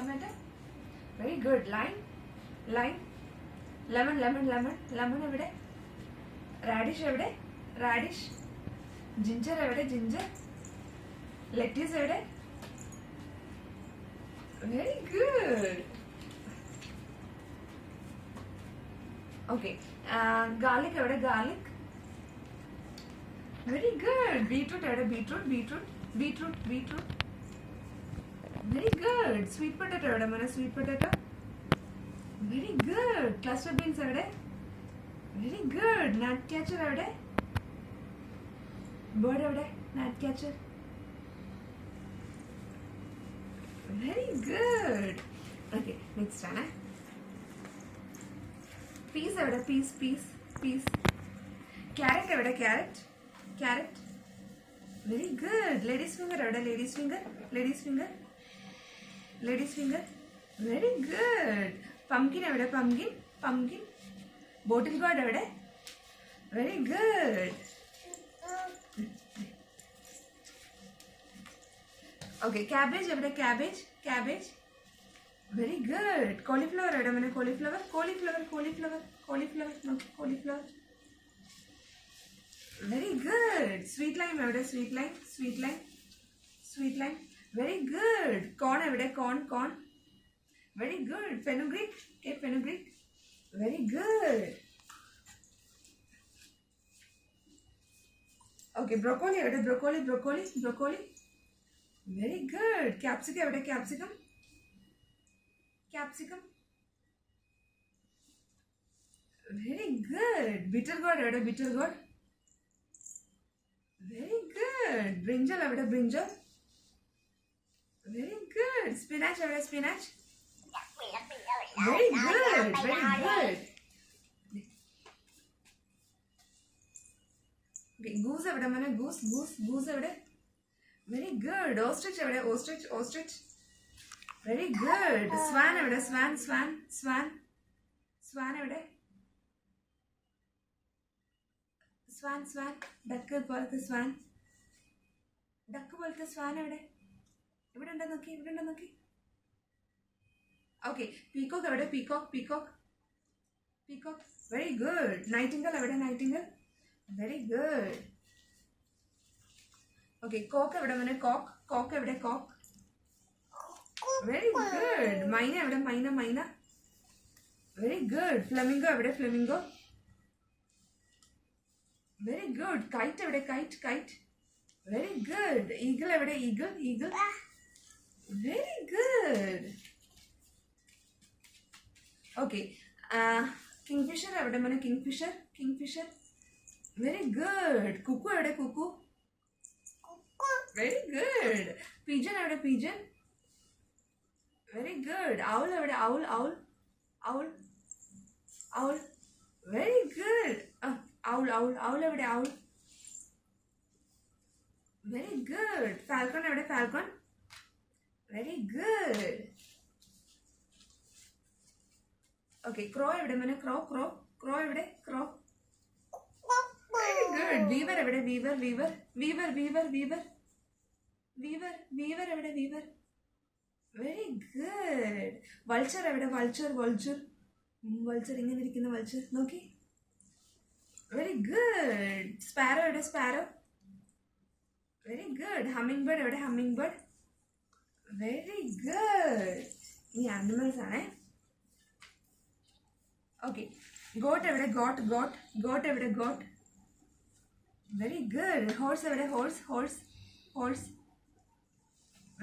tomato. Very good. Lime. Lemon evide. Radish evide. Radish. Ginger evide. Ginger. Lettuce evide. Very good. Okay. Garlic evide. Garlic. Very good. Beetroot evide. Beetroot. Very good. Sweet potato evide. Mana sweet potato. Very good. Cluster beans evide. Very good. Nut catcher evide. Bird evide. Nut catcher. Very good. Okay, next one. Peas evide. Peas. Carrot evide. Carrot. Very good. Ladies finger evide. Ladies finger. Very good. Pumpkin evide. Pumpkin. Bottle gourd evide. Very good. Okay, cabbage evide. Cabbage. Very good. Cauliflower evide. Mana cauliflower. No, cauliflower. Very good. Sweet lime evide. Sweet lime. Very good. Corn evide. Corn. Very good. Fenugreek. Okay, fenugreek. Very good. Okay, broccoli evide. Broccoli. Very good. Capsicum evide. Capsicum. Very good. Bitter gourd evide. Very good. Brinjal evide. Very good. Spinach evide. Very good. Okay, goose evide. Mana goose evide. Very good. Ostrich evide. Ostrich. Very good. Swan evide. Swan evide. Swan. Duck പോലത്തെ swan. evide. ഇവിടെ ഉണ്ടോ നോക്കി. Okay, peacock evide. Peacock. Very good. Nightingale evide. Very good. Okay, cock evide. Mana cock evide. Very good. Myna evide. Myna. Very good. Flamingo evide. Very good. Kite evide. Kite. Very good. Eagle evide. Eagle. Very good. Okay. Kingfisher evide. Mana Kingfisher. Very good. Cuckoo evide. Cuckoo. Very good. Pigeon evide. Pigeon. Very good. Owl evide. Owl. Very good. Owl evide. Owl. Very good. Falcon evide. Falcon. Very good. Okay, crow evide. Mana crow evide. Crow. Very good. Weaver evide. Weaver evide. Weaver. Very good. Vulture evide. Vulture ഇങ്ങനെ ഇരിക്കുന്ന vulture നോക്കി. Very good. Sparrow evide. Sparrow. Very good. Hummingbird evide. Hummingbird. Very good. ഈ animals ആണ്. Okay. Goat evide. Goat evide. Goat. Very good. Horse evide. Horse.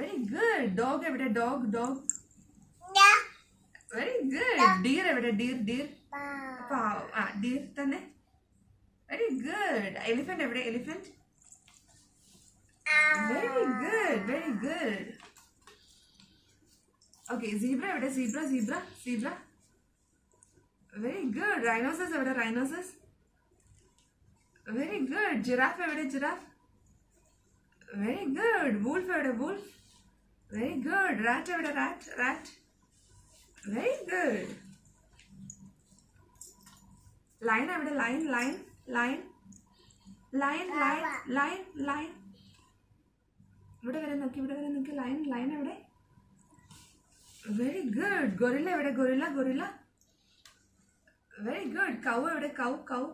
Very good. Dog evide. Dog. Very good. Deer evide. Deer. Deer തന്നെ. Very good. Elephant evide. Elephant. Very good. Okay, zebra evide. Zebra. Very good. Rhinoceros evide. Rhinoceros. Very good. Giraffe evide. Giraffe. Very good. Wolf evide. Wolf. Very good. Rat evide. Rat. Very good. Lion evide. Lion. ഇവിടെ വരെ നോക്കി line എവിടെ? Very good. Gorilla എവിടെ? Gorilla gorilla. Very good. Cow എവിടെ? Cow cow.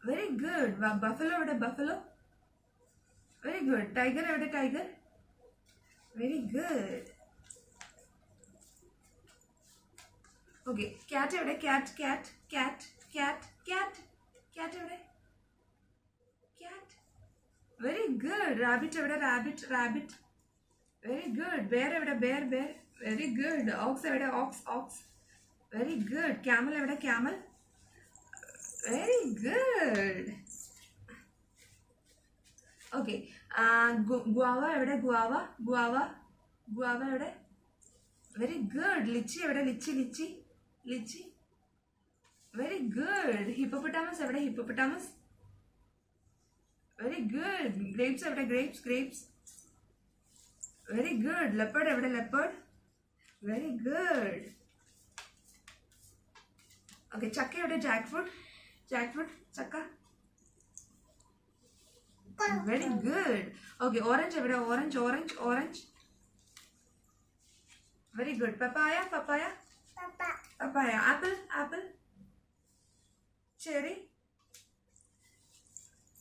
Very good. Buffalo എവിടെ? Buffalo. Very good. Tiger എവിടെ? Tiger. Very good. Okay, cat എവിടെ? Cat cat cat cat cat cat എവിടെ? ക്യാറ്റ്. Very good. റാബിറ്റ് എവിടെ? Rabbit rabbit. Very good. Bear എവിടെ? Bear bear. Very good. Ox എവിടെ? Ox ox. Very good. Camel എവിടെ? Camel. Very good. Okay, guava എവിടെ? Guava guava guava എവിടെ? Very good. Lychee എവിടെ? Lychee lychee lychee. Very good. Hippopotamus എവിടെ? Hippopotamus. Very good. Grapes എവിടെ? Grapes grapes. Very good. Leopard എവിടെ? Leopard. Very good. Okay, ചക്ക എവിടെ? Jackfruit jackfruit ചക്ക. Very good. Okay, orange എവിടെ? Orange orange orange. Very good. Papaya papaya papaya. Apple apple. Cherry.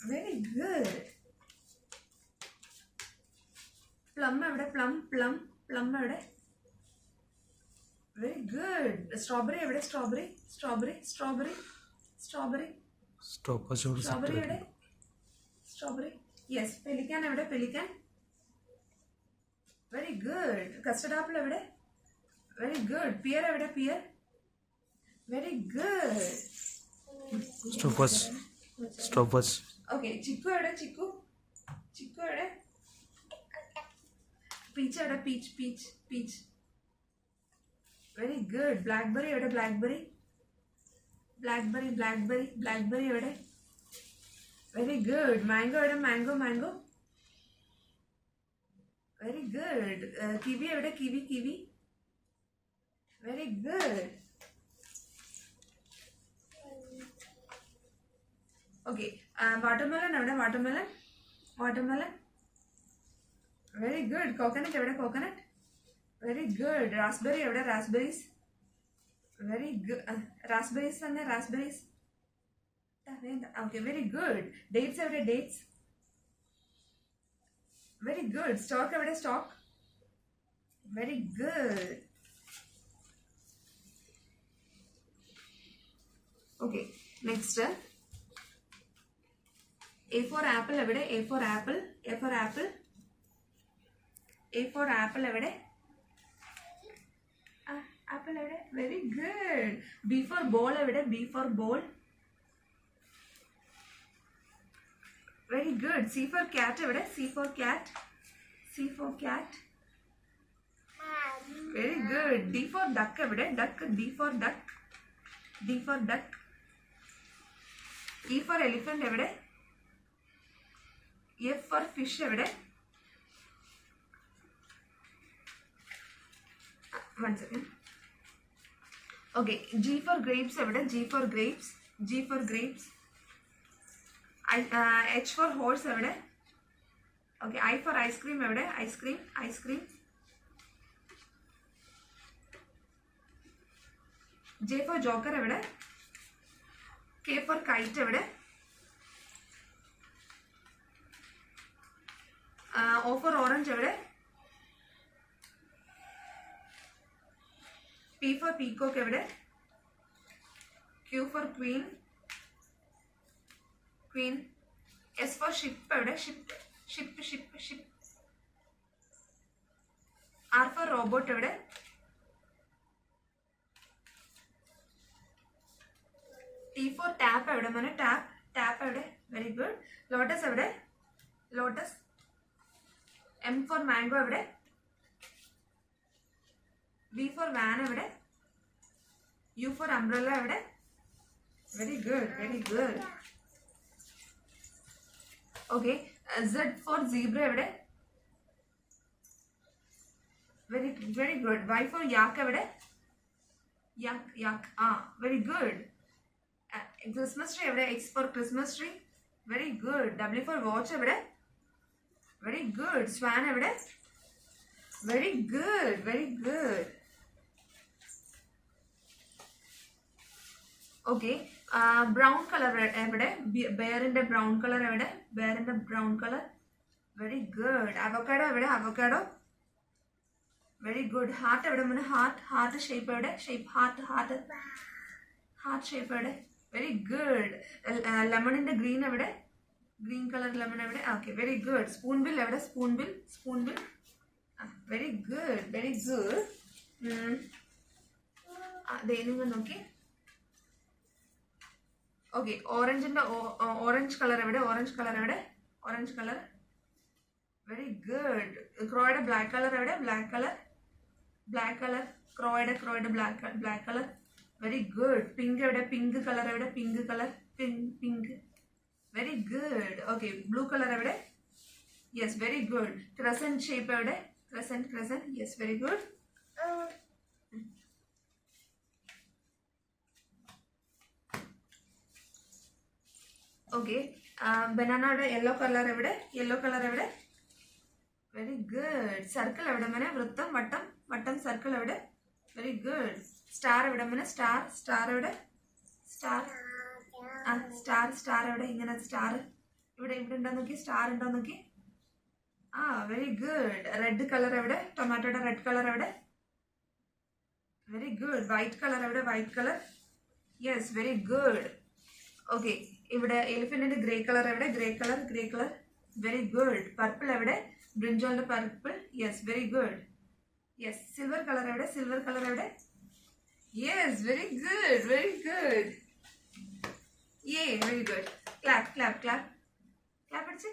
Very good. Plum എവിടെ? Plum plum plum എവിടെ? Very good. Strawberry എവിടെ? Strawberry strawberry strawberry strawberry. Strawberry എവിടെ? Strawberry. Yes. പെലിക്കാൻ എവിടെ? Pelican. Very good. Custard apple എവിടെ? Very good. Pear എവിടെ? Pear. Very good. Okay, chikoo എവിടെ? ചിക്കു ചിക്കു എവിടെ? Peach എവിടെ? Peach peach peach. Very good. Blackberry എവിടെ? ബ്ലാക്ക്ബെറി ബ്ലാക്ക്ബെറി ബ്ലാക്ക്ബെറി ബ്ലാക്ക്ബെറി എവിടെ? Very good. മാംഗോ എവിടെ? Mango mango. Very good. Kiwi എവിടെ? Kiwi kiwi. Very good. Okay, watermelon എവിടെ? Watermelon watermelon. Very good. Coconut എവിടെ? Coconut. Very good. Raspberry എവിടെ? Raspberries. Very good. Raspberries തന്നെ raspberries. Okay, very good. Dates എവിടെ? Dates. Very good. Stork എവിടെ? Stork. Very good. Okay, next A for apple എവിടെ? A for apple. A for apple. A for apple എവിടെ? Apple എവിടെ? Very good. B for ball എവിടെ? B for ball. Very good. C for cat എവിടെ? C for cat. C for cat. Very good. D for duck എവിടെ? Duck. D for duck. D for duck. E for elephant എവിടെ? F four fish എവിടെ? One second. Okay, G for grapes എവിടെ? G for grapes. G for grapes. H for horse എവിടെ? Okay, I for ice cream എവിടെ? Ice cream ice cream. J for joker എവിടെ? K for kite എവിടെ? O for orange എവിടെ? P for peacock എവിടെ? Q for queen queen. S for ship എവിടെ? Ship ship ship ship. R for robot എവിടെ? T for tap എവിടെ? മോനെ tap tap എവിടെ? Very good. Lotus എവിടെ? Lotus. M for mango എവിടെ? V for van എവിടെ? U for umbrella എവിടെ? Very good very good. Okay, Z for zebra എവിടെ? Very very good. Y for yak എവിടെ? Yak yak. Very good. Christmas tree എവിടെ? X for Christmas tree. Very good. W for watch എവിടെ? Very good. Swan എവിടെ? Very good, very good. Okay, brown color എവിടെ? ബെയറിന്റെ brown colour എവിടെ? ബെയറിന്റെ brown colour. Very good. Avocado എവിടെ? Avocado. Very good. Heart എവിടെ മോനെ? ഹാർട്ട് ഷേപ്പ് എവിടെ? ഹാർട്ട് ഷേപ്പ് എവിടെ? Very good. ലെമണിന്റെ ഗ്രീൻ എവിടെ? ഗ്രീൻ കളർ ലെമൺ എവിടെ? Okay, very good. Spoonbill എവിടെ? Spoonbill. Very good, very good. നിങ്ങൾ നോക്കി. ഓക്കെ, ഓറഞ്ചിന്റെ ഓറഞ്ച് കളർ എവിടെ? Orange colour. Very good. ക്രോയുടെ ബ്ലാക്ക് കളർ എവിടെ? Black colour. ക്രോയുടെ black colour. Very good. Pink എവിടെ? പിങ്ക് കളർ എവിടെ? Pink. Very good. Okay, blue colour എവിടെ? Yes, very good. Crescent shape എവിടെ? Crescent. Yes, very good. Okay, ബനാനയുടെ yellow colour എവിടെ? Very good. Circle എവിടെ മോനെ? വൃത്തം, വട്ടം, സർക്കിൾ എവിടെ? Very good. സ്റ്റാർ എവിടെ മോനെ? സ്റ്റാർ എവിടെ? സ്റ്റാർ എവിടെ? ഇങ്ങനെ സ്റ്റാർ ഇവിടെ ഉണ്ടോ നോക്കി. സ്റ്റാർ ഉണ്ടോ നോക്കി. Very good. റെഡ് കളർ എവിടെ? ടൊമാറ്റോയുടെ റെഡ് കളർ എവിടെ? Very good. വൈറ്റ് കളർ എവിടെ? White colour. Yes, very good. Okay, ഇവിടെ എലിഫന്റിന്റെ ഗ്രേ കളർ എവിടെ? Grey colour. Very good. Purple എവിടെ? ബ്രിഞ്ചോളിന്റെ purple. Yes, very good. Yes, silver colour എവിടെ? Yes, very good. Yay, very good. Clap അടിച്ച്.